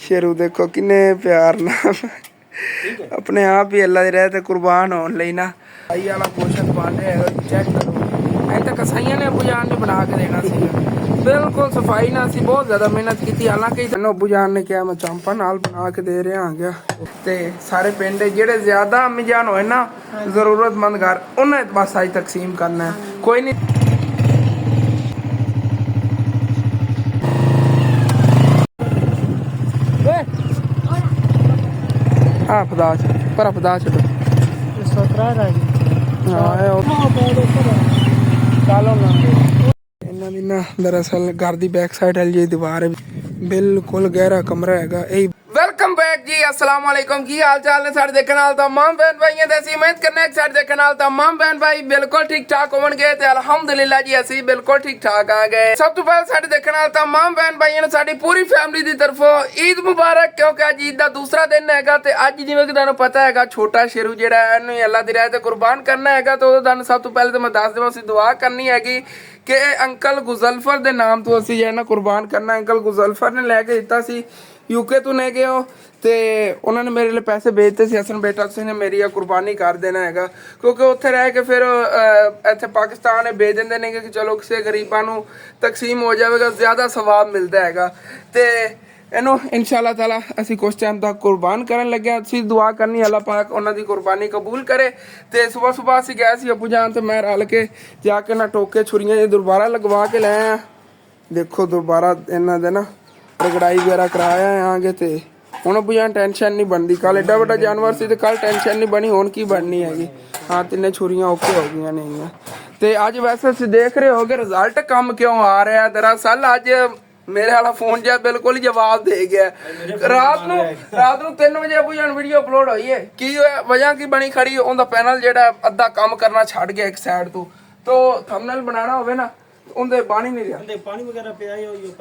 शेरू देखो किन्ने प्यार ना अपने आप ही अल्लाह दे रहते कुर्बान होने लई ना भाई वाला पोषण बन रहा है चेक करो ऐ तक कसाइयां ने अबू जान ने बना के देना सी बिल्कुल सफाई ना सी बहुत ज्यादा मेहनत की हालांकि अबू जान ने क्या मैं चांपा नाल बना के दे रहा गया ते सारे पिंड जेड़े ज्यादा अम्मी जान होए ना जरूरतमंद घर उन्हें बस आज तकसीम करना है कोई नहीं पर अपदा दरअसल घर की बैक साइड वाली जी दीवार है बिल्कुल गहरा कमरा है वेलकम बैक जी अस्सलाम वालेकुम की हाल चाल ने सारे देखने वाले तमाम बहन भाइयों ते ਅਸੀਂ उम्मीद करने सारे देखने वाले तमाम बहन भाई बिल्कुल ठीक ठाक होवणगे ते अल्हम्दुलिल्लाह जी ਅਸੀਂ बिल्कुल ठीक ठाक आ गए सब तो पहले सारे देखने वाले तमाम बहन भाइयों ने साडी पूरी फैमिली दी तरफों ईद मुबारक क्योंकि आज ईद दा दूसरा दिन हैगा ते ਅੱਜ ਜਿਵੇਂ ਕਿ ਤੁਹਾਨੂੰ ਪਤਾ ਹੈਗਾ ਛੋਟਾ ਸ਼ੇਰੂ ਜਿਹੜਾ ਹੈ ਇਹਨੂੰ ਅੱਲਾਹ ਦੀ ਰਾਹ ਤੇ ਕੁਰਬਾਨ ਕਰਨਾ ਹੈਗਾ ਤੇ ਉਹਦਾ ਤੁਹਾਨੂੰ ਸਭ ਤੋਂ ਪਹਿਲੇ ਤਾਂ ਮੈਂ ਦੱਸ ਦੇਵਾਂ ਅਸੀਂ ਦੁਆ ਕਰਨੀ ਹੈਗੀ ਕਿ ਅੰਕਲ ਗੁਜ਼ਲਫਰ ਦੇ ਨਾਮ ਤੋਂ ਅਸੀਂ ਜਿਹੜਾ ਨਾ ਕੁਰਬਾਨ ਕਰਨਾ ਅੰਕਲ ਗੁਜ਼ਲਫਰ ਨੇ ਲੈ ਕੇ ਦਿੱਤਾ ਸੀ यूके तो ले गए हो तो उन्होंने मेरे लिए पैसे भेजते थे हसन बेटा तुसीं मेरी कुर्बानी कर देना है क्योंकि उत्थे रह के फिर इत्थे पाकिस्तान भेज देंगे ने कि चलो किसी गरीबां नूं तकसीम हो जाएगा ज़्यादा सवाब मिलता है तो इनू इंशाअल्लाह ताला असी कुछ टाइम तक कुर्बान करन लगे असी दुआ करनी अल्लाह पाक उन्हां दी कुर्बानी कबूल करे तो सुबह सुबह असी गए सी अबू जान तो मैं रल के जाके ना टोके छुरियां दोबारा लगवा के ले आए देखो दोबारा इन्हां दे ना रगड़ाई वगैरह कराया आगे तो हूँ अबू जान टेंशन नहीं बनती कल एडा बड़ा जानवर से कल टेंशन नहीं बनी हुण की बननी हैगी हाँ तिन्ने छुरियां ओके हो गई नहीं तो अज वैसे तुसीं देख रहे हो कि रिजल्ट कम क्यों आ रहा है दरअसल अज मेरे वाला फोन जो बिल्कुल ही जवाब दे गया रात नूं 3 बजे अबू जान वीडियो अपलोड हुई है की वजह की बनी खड़ी उनका पैनल जो अद्धा काम करना छड़ गया एक साइड तो थंबनेल बनाना होवे ना ਉਹਦੇ ਪਾਣੀ ਨਹੀਂ ਰਿਹਾ ਉਹਦੇ ਪਾਣੀ ਵਗੈਰਾ ਪਿਆ ਹੀ ਹੋਈ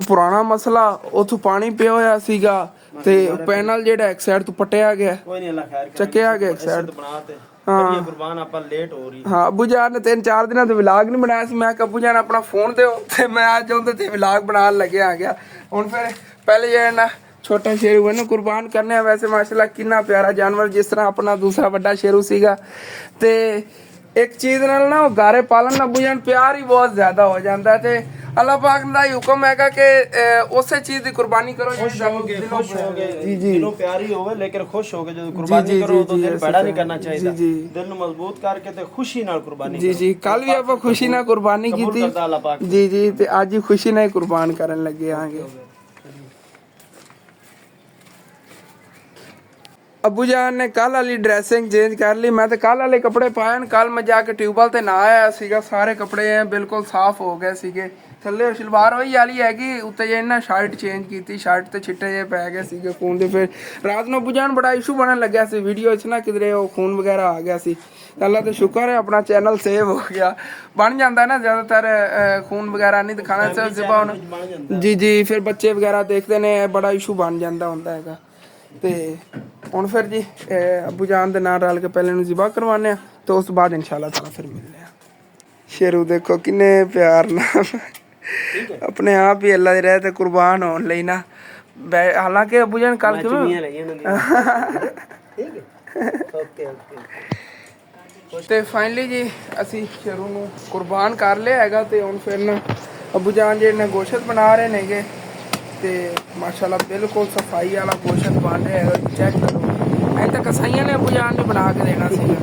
ਪੁਰਾਣਾ ਮਸਲਾ ਉਥੋਂ ਪਾਣੀ ਪਿਆ ਹੋਇਆ ਸੀਗਾ ਤੇ ਪੈਨਲ ਜਿਹੜਾ ਇੱਕ ਸਾਈਡ ਤੋਂ ਪਟਿਆ ਗਿਆ ਕੋਈ ਨਹੀਂ ਅੱਲਾ ਖੈਰ ਕਰੇ ਚੱਕਿਆ ਗਿਆ ਇੱਕ ਸਾਈਡ ਬਣਾ ਤੇ ਹਾਂ ਕੁਰਬਾਨ ਆਪਾਂ ਲੇਟ ਹੋ ਰਹੀ ਹਾਂ ਅਬੂ ਜਾਨ ਨੇ 3-4 ਦਿਨਾਂ ਤੋਂ ਵਲੌਗ ਨਹੀਂ ਬਣਾਇਆ ਸੀ ਮੈਂ ਕਿ ਅਬੂ ਜਾਨ ਆਪਣਾ ਫੋਨ ਦਿਓ ਤੇ ਮੈਂ ਅੱਜ ਉਹਦੇ ਤੇ ਵਲੌਗ ਬਣਾਉਣ ਲੱਗਿਆ ਆ ਗਿਆ ਹੁਣ ਫਿਰ ਪਹਿਲੇ ਜਿਹੜਾ ਨਾ छोटा शेरू है ना कुर्बान करने वैसे माशाल्लाह कितना प्यारा जानवर जिस तरह अपना दूसरा बड़ा शेरू सीगा ते एक चीज नाल ना गारे पालन अबू जान प्यार ही बहुत ज्यादा हो जाता है ते अल्लाह पाक दा हुक्म हैगा कि उसे चीज दी कुर्बानी करो खुश होगे जी जी दिलों प्यारी होवे लेकिन खुश होगे जब कुर्बानी करो तो दिल बड़ा नहीं करना चाहिए दिल नु मजबूत करके ते खुशी नाल कुर्बानी जी जी कल भी आप खुशी नाल कुर्बानी की थी जी जी ते आज ही खुशी नाल कुर्बान करन लगे आगे अबू जान ने कल वाली ड्रेसिंग चेंज कर ली मैं तो कल वाले कपड़े पाए कल मैं जाके ट्यूबवेल ते ना आया सीगा सारे कपड़े बिल्कुल साफ हो गए सीगे थल्ले शलवार वही वाली हैगी उत्ते जे ना शर्ट चेंज की शर्ट ते छिट्टे जे पै गए सीगे खून दे फिर रात नूं अबू जान बड़ा इशू बनन लग्या सी वीडियो च ना किधरे वो खून वगैरह आ गया सी अल्लाह तो शुक्र है अपना चैनल सेव हो गया बन जाता है ना ज़्यादातर खून वगैरह नहीं दिखाना सिर्फ जी जी फिर बच्चे वगैरह देखते ने बड़ा इशू बन जाता होंदा हैगा ਤੇ ਹੁਣ ਫਿਰ ਜੀ ਅਬੂ ਜਾਨ ਦੇ ਨਾਲ ਰਲ ਕੇ ਪਹਿਲੇ ਨੂੰ ਜ਼ਿਬਾ ਕਰਵਾਉਂਦੇ ਆ ਤੇ ਉਸ ਤੋਂ ਬਾਅਦ ਇਨਸ਼ਾਅੱਲਾ ਤਾਲਾ ਫਿਰ ਮਿਲਦੇ ਆ ਸ਼ੇਰੂ ਦੇਖੋ ਕਿੰਨੇ ਪਿਆਰ ਨਾਲ ਆਪਣੇ ਆਪ ਹੀ ਅੱਲਾ ਦੇ ਰਾਹ ਤੇ ਕੁਰਬਾਨ ਹੋਣ ਲਈ ਨਾ ਹਾਲਾਂਕਿ ਅਬੂ ਜਾਨ ਕੱਲ ਕਿਵੇਂ ਠੀਕ ਹੈ ਓਕੇ ਤੇ ਫਾਈਨਲੀ ਜੀ ਅਸੀਂ ਸ਼ੇਰੂ ਨੂੰ ਕੁਰਬਾਨ ਕਰ ਲਿਆ ਹੈਗਾ ਤੇ ਹੁਣ ਫਿਰ ਨਾ ਅਬੂ ਜਾਨ ਜਿਹੜੇ ਨੇ ਗੋਸ਼ਤ ਬਣਾ ਰਹੇ ਨੇਗੇ ਤੇ ਮਾਸ਼ਾਅੱਲਾ ਬਿਲਕੁਲ ਸਫਾਈ ਵਾਲਾ ਗੋਸ਼ਤ ਬਣ ਰਿਹਾ ਹੈ ਚੈੱਕ ਕਰੋ ਐ ਤਾਂ ਕਸਾਈਆਂ ਨੇ ਅਬੂ ਜਾਨ ਨੇ ਬਣਾ ਕੇ ਦੇਣਾ ਸੀ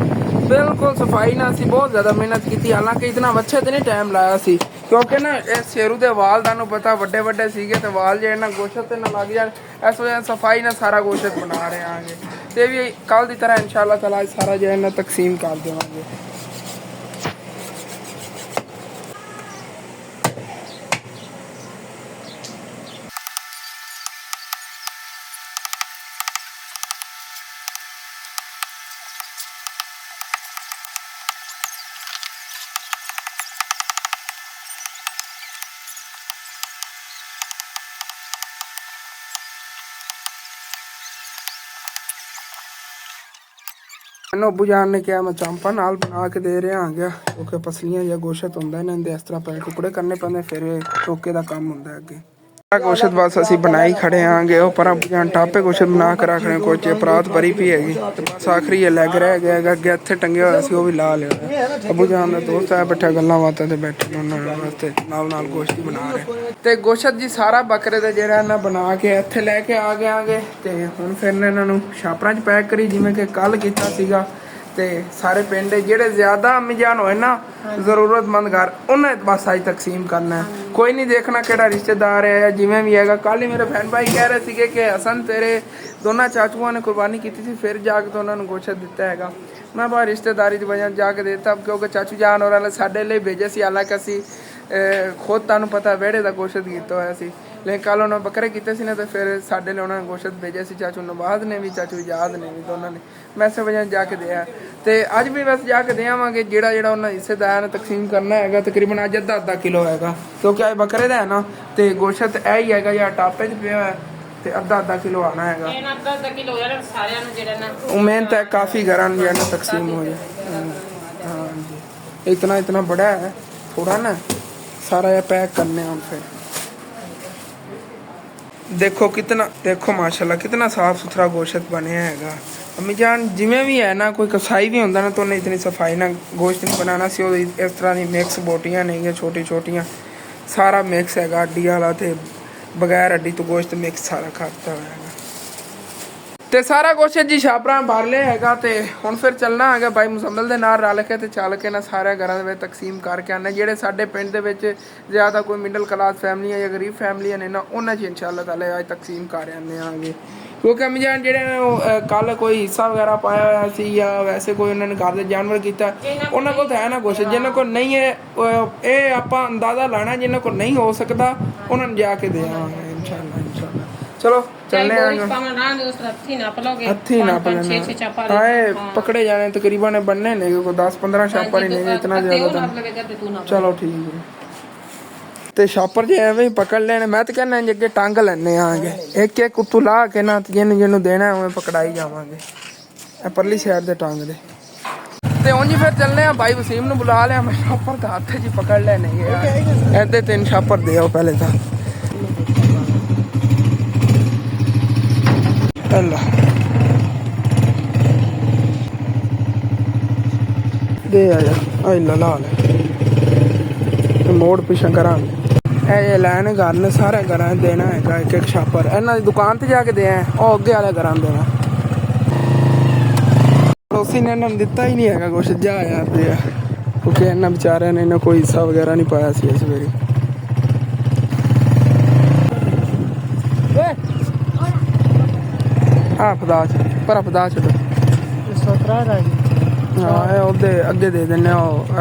ਬਿਲਕੁਲ ਸਫਾਈ ਨਾਲ ਸੀ ਬਹੁਤ ਜ਼ਿਆਦਾ ਮਿਹਨਤ ਕੀਤੀ ਹਾਲਾਂਕਿ ਇਤਨਾ ਅੱਛੇ ਤੇ ਨਹੀਂ ਟਾਈਮ ਲਾਇਆ ਸੀ ਕਿਉਂਕਿ ਨਾ ਇਹ ਸ਼ੇਰੂ ਦੇ ਵਾਲ ਤੁਹਾਨੂੰ ਪਤਾ ਵੱਡੇ ਵੱਡੇ ਸੀਗੇ ਤੇ ਵਾਲ ਜਿਹੜੇ ਨਾ ਗੋਸ਼ਤ ਤੇ ਨਾ ਲੱਗ ਜਾਣ ਇਸ ਵਜ੍ਹਾ ਸਫਾਈ ਨਾਲ ਸਾਰਾ ਗੋਸ਼ਤ ਬਣਾ ਰਹੇ ਆਂਗੇ ਤੇ ਵੀ ਕੱਲ ਦੀ ਤਰ੍ਹਾਂ ਇਨਸ਼ਾਅੱਲਾ ਤਾਲਾ ਸਾਰਾ ਜਿਹੜਾ ਨਾ ਤਕਸੀਮ ਕਰ ਦੇਵਾਂਗੇ मैंने अबू जान ने क्या मैं चांपा नाल बना के दे रहा हाँ क्योंकि पसलियां या गोशत होंगे इन्हें इस तरह पैसे टुकड़े करने पैंदे फिर टोके का काम होंगे अगे गोश्त बस असी बनाई खड़े आंगे वो पर टापे गोश्त बना के रख रहे कुछ परात भरी पी हैगी बस आखिरी लैग रह गया अगे इत्थे टंगे होया सी वो भी ला लिया। अबू जान दा दोस्त है बैठा गल्लां बातां ते बैठे उन्हां वास्ते नाल गोश्त ही बना रहे ते गोश्त जी सारा बकरे दा जेहड़ा ना बना के इत्थे लेके आ गए आगे ते हुण फिर इन्हां नूं छापरां च पैक करी जिवें कि कल कीता सीगा ते सारे पिंड जेहड़े ज्यादा अमीजान होए ना जरूरतमंद घर उन्हें बस अज तकसीम करना है। कोई नहीं देखना केड़ा रिश्तेदार है या जिमें भी हैगा। कल ही मेरे बहन भाई कह रहे थे कि हसन तेरे दोनों चाचुओं ने कुर्बानी की थी फिर जाके तो उन्होंने गोश्त दिता है। मैं बाहर रिश्तेदारी की वजह जाके देता क्योंकि चाचू जान और साढ़े लिए भेजे से हालांकि असी खुद तुहानू पता वेड़े का गोश्त किया होया सी लेकिन कल उन्होंने बकरे किए सी ना तो फिर साढ़े लिए उन्होंने गोश्त भेजे से चाचू नवाज ने भी चाचू इजाद ने भी दोनों ने मैं इस वजह जाके दिया तो अज भी बस जाके दे आवांगे जेड़ा जेड़ा उन्होंने हिस्सेदार ने तकसीम करना है तकरीबन अज अद्धा किलो है क्योंकि अज बकरे का है ना तो गोश्त यही है या टापे च पिया है ਤੇ ਅੱਧਾ ਕਿਲੋ ਆਣਾ ਹੈਗਾ ਇਹ ਅੱਧਾ ਕਿਲੋ ਯਾਰ ਸਾਰਿਆਂ ਨੂੰ ਜਿਹੜਾ ਨਾ ਉਮੀਦ ਹੈ ਕਾਫੀ ਘਰਾਂ ਨੂੰ ਜਿਹੜਾ ਤਕਸੀਮ ਹੋ ਜਾਏ। हाँ जी इतना बड़ा है थोड़ा ना सारा ये पैक करने हम फिर देखो माशाल्लाह कितना साफ सुथरा गोश्त बने हैगा। अम्मी जान जिमें भी है ना कोई कसाई भी होंदा ना तो उन्हें इतनी सफाई ना गोश्त नहीं बनाना सी इस तरह की मिक्स बोटियां नहीं है छोटी छोटियां सारा मिक्स हैगा हड्डी वाला ते बगैर हड्डी तो गोश्त मिक्स सारा खाता हुआ है ते सारा गोश्त जी छापरा भर लिया हैगा ते हुण फिर चलना हैगा भाई मुजम्मिल दे नाल रल के ते चल के ना सारे घरां दे विच तकसीम करके आने जेहड़े साडे पिंड दे विच ज़्यादा कोई मिडल क्लास फैमिली या गरीब फैमिली ने ना उन्हां च इंशाअल्लाह ताला अज तकसीम कर आने आंगे क्योंकि अम्मी जान जेहड़े कल कोई हिस्सा वगैरह पाया होया सी या वैसे कोई उन्होंने घर दे जानवर कीता उन्हां कोल है ना कुछ जिन्हां कोल नहीं है ये आपां अंदाज़ा लाना जिन्हां कोल नहीं हो सकता उन्हां नूं जाके दे आवांगे इंशाअल्लाह। चलो चलने हथी नाप लेना आए पकड़े जाने तकरीबन बनने ने 10-15 छापर ही नहीं इतना ज्यादा। चलो ठीक है ते छापर जे एवं ही पकड़ लेने मैं तो कहना अगे टंग लेने आगे एक एक उत्तू ला के ना जिन्हें जिन्हों देना है उन्हें पकड़ाई जावांगे परली साइड दे टंग दे ते उंज फिर चलने भाई वसीम नूं बुला लिया मैं छापर तो हथ च पकड़ लेने ऐसे 3 छापर दे आओ पहले तो दे आया ला ले मोड़ पिछा करा ये लैन घर ने सारे घर देना है एक छापर इन्हों की दुकान पर जाके दे अगे वाले घर देना पड़ोसी ने इन्होंने दिता ही नहीं है कुछ जा यार दे क्योंकि इन्होंने बेचारे ने इन्हें कोई हिस्सा वगैरह नहीं पाया सी इस बारी फदा छो हाँ ओदे अगे दे देने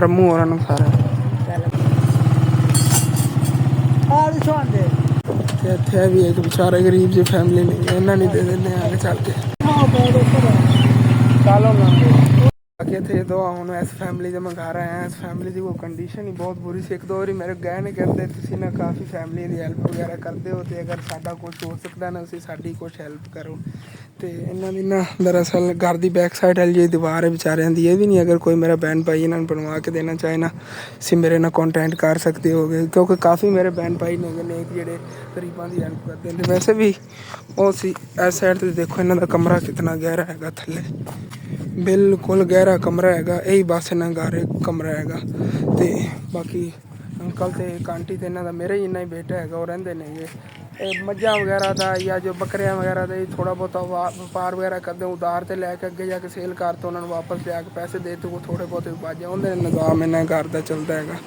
रमू और सारे इतने भी एक बेचारे गरीब जी फैमिली नहीं है इन्हें नहीं दे देने आगे चल के चलो बाकी थे तो हूँ इस फैमिली से मंगा रहे हैं इस फैमिली की वो कंडीशन ही बहुत बुरी सी एक दो बारी मेरे गए ने कहते तुसी ना काफ़ी फैमिली की हेल्प वगैरह करते हो तो अगर साडा कुछ हो सकता ना उसी साडी कुछ हेल्प करो तो इन्हों की ना दरअसल घर की बैक साइड वाली जी दीवार है बेचारियां की ये भी नहीं अगर कोई मेरा बहन भाई इन्होंने बनवा के देना चाहे ना सी मेरे ना कॉन्टैक्ट कर सकते हो क्योंकि काफ़ी मेरे बहन भाई ने जेडे गरीबों की हेल्प करते हैं वैसे भी वो सी इस साइड से देखो इन्हों का कमरा कितना गहरा है थले बिल्कुल गहरा कमरा है यही बस इन्हों घर कमरा है तो बाकी अंकल तो एक आंटी तो इन्हों का मेरे ही इन्ना ही बेटा है वो रेंदे ने मझां वगैरह का या जो बकरियां वगैरह का थोड़ा बहुत व्यापार वगैरह करते उधार से लैके अगे जाके सेल कर तो उन्होंने वापस लिया के पैसे दे तो थोड़े बहुत बाजे उन्हें निज़ाम इन्ना घर का चलता है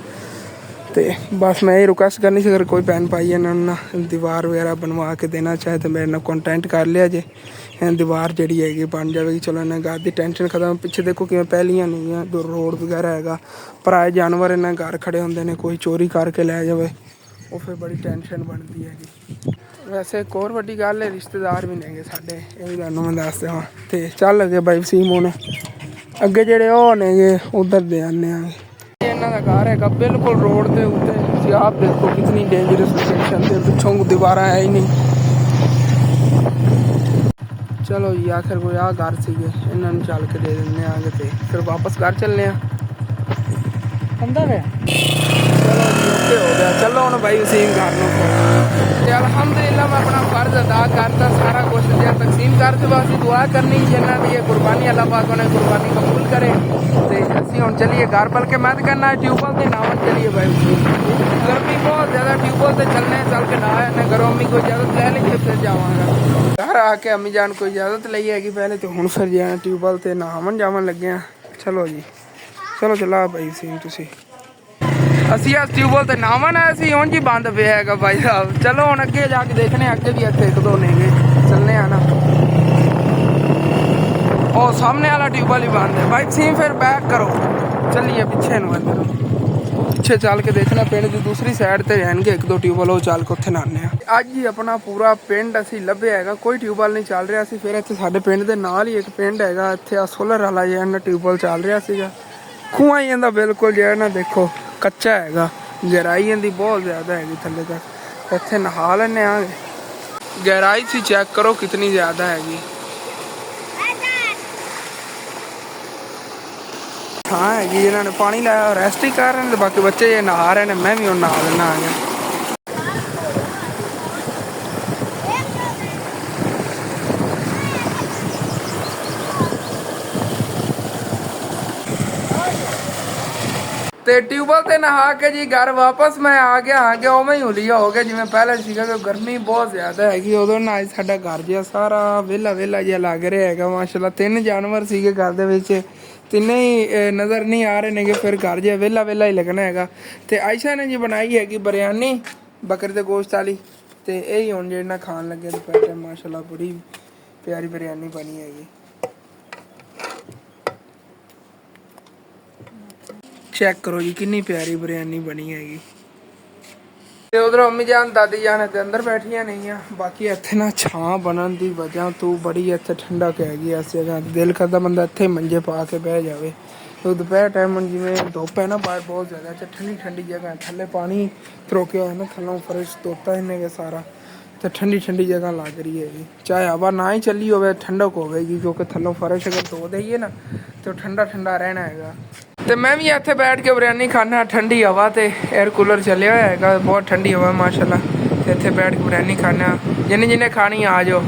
तो बस मैं ये रिक्वेस्ट करनी सी अगर कोई भैन भाई इन्होंने दीवार वगैरह बनवा के देना चाहे तो मेरे नाल कॉन्टैक्ट कर लिया जे दीवार जी है बन जाएगी चलो इन्हें घर की टेंशन खत्म पिछे देखो कि पहलियां नहीं है दो रोड वगैरह है पराए जानवर इन्हें घर खड़े होंगे ने कोई चोरी करके लै जाए वो फिर बड़ी टेंशन बनती है। वैसे एक और वड्डी गल है रिश्तेदार भी नहीं साढ़े ये भी तुहानूं मैं दस देवां ते चल अगे बाई वसीम हुण अगे जेहड़े ओह ने उधर दे आने इन्हां दा घर है बिल्कुल रोड के उत्ते आप देखो कितनी डेंजरस लोकेशन ते पिछों दीवारां है ही नहीं। चलो जी आखिर कोई आ घर सीगे इन्हां नूं चल के दे दिंदे आगे ते फिर वापस घर चलने अंदर है। चलो जी ओके ਤੇ ਹੋ ਗਿਆ। ਚਲੋ ਹੁਣ ਬਾਈ ਵਸੀਮ ਘਰ ਨੂੰ ਤੇ ਅਲਹਮਦੁਲਿਲਾ ਮੈਂ ਆਪਣਾ ਫਰਜ਼ ਅਦਾ ਕਰਤਾ ਸਾਰਾ ਕੁਛ ਜੇ ਤਕਸੀਮ ਕਰ ਤੇ ਬਸ ਦੁਆ ਕਰਨੀ ਜਿਨ੍ਹਾਂ ਦੀ ਇਹ ਕੁਰਬਾਨੀ अल्लाह पाक उन्हें कुर्बानी कबूल करे। तो असी हम चलिए घर, बल्कि मैं तो कहना ट्यूबवेल से नावन चलिए भाई। गर्मी बहुत ज़्यादा, ट्यूबवेल से चलने चल के ना आने घरों अम्मी को इजाज़त ले लेंगे फिर जावांगा घर आके। अम्मी जान को इजाज़त ली हैगी पहले, तो हूँ फिर जाए ट्यूबवेल से नहावन जावन लगे हैं। चलो जी चलो चला भाई सीन तुसी असी इस ट्यूबवेल से नावन है असी हूँ जी बंद पे है भाई साहब। चलो हम अगे जाके देखने अगे भी इतने एक दो नहीं चलने आना। और सामने वाला ट्यूबवेल ही बंद है भाई सीन। फिर बैक करो चलिए पीछे अंदर पीछे चल के देखना पिंड की दूसरी साइड ते रहनगे एक दो ट्यूबवेल वो चल के उत्थे नहाने अज ही अपना पूरा पिंड असी लभ्या है। कोई ट्यूबवेल नहीं चल रहा सी। फिर इत्थे साडे पिंड दे नाल ही एक पिंड है इत्थे सोलर वाला जिहा ट्यूबवेल चल रहा सीगा। खूह ही जांदा बिल्कुल जिहा ना देखो कच्चा है, गहराई इहदी बहुत ज़्यादा है थल्ले तक। इत्थे नहा लैने आ, गहराई सी चेक करो कितनी ज़्यादा हैगी। हाँ है जिन्होंने पानी लाया रेस्ट ही कर रहे हैं, बाकी बच्चे ये नहा रहे हैं। मैं भी और नहा लेना आ गया। ਤੇ ट्यूबवेल ਤੇ नहा के जी घर वापस मैं आ गया उवें ही हुलिया हो गया जिवें पहले सीगा कि गर्मी बहुत ज़्यादा हैगी। उदों ना साडा घर जिहा सारा वेला वेला जिहा लग रहा हैगा माशाल्लाह। 3 जानवर सीगे घर दे विच, तिन्ने ही नज़र नहीं आ रहे ने। फिर घर जिहा वेला वेला ही लगना हैगा। ते आयशा ने जी बनाई हैगी बिरयानी बकरे दे गोश्त वाली। ते यही हुण जेड़ा खान लगे दोपहर टाइम माशाल्लाह बड़ी प्यारी बिरयानी बनी हैगी। चेक करो जी कितनी प्यारी बिरयानी बनी हैगी। ते उधर अम्मी जान दादी जान ते अंदर बैठियां नहीं है। बाकी इत्थे ना छां बनन दी वजह तो बड़ी इत्थे ठंडक हैगी। इस जगह दिल करदा बंदा इत्थे मंजे पा के बह जावे। तो दोपहर टाइम जिवें धुप्प है ना बाहर बहुत ज़्यादा, इत्थे ठंडी ठंडी जगह है। थल्ले पानी त्रोके है ना, थल्लों फर्श धोता इन्हें के सारा, तो ठंडी ठंडी जगह लग रही है। चाहे हवा ना ही चली हो ठंडक होगी, क्योंकि थल्लों फर्श अगर धो दईए ना तो ठंडा ठंडा रहना है। तो मैं भी इत्थे बैठ के बिरयानी खाना, ठंडी हवा ते एयर कूलर चलिया होया है, बहुत ठंडी हवा माशाल्लाह। इत्थे बैठ के बिरयानी खाना, जिन्हें जिन्हें खानी आ जाओ।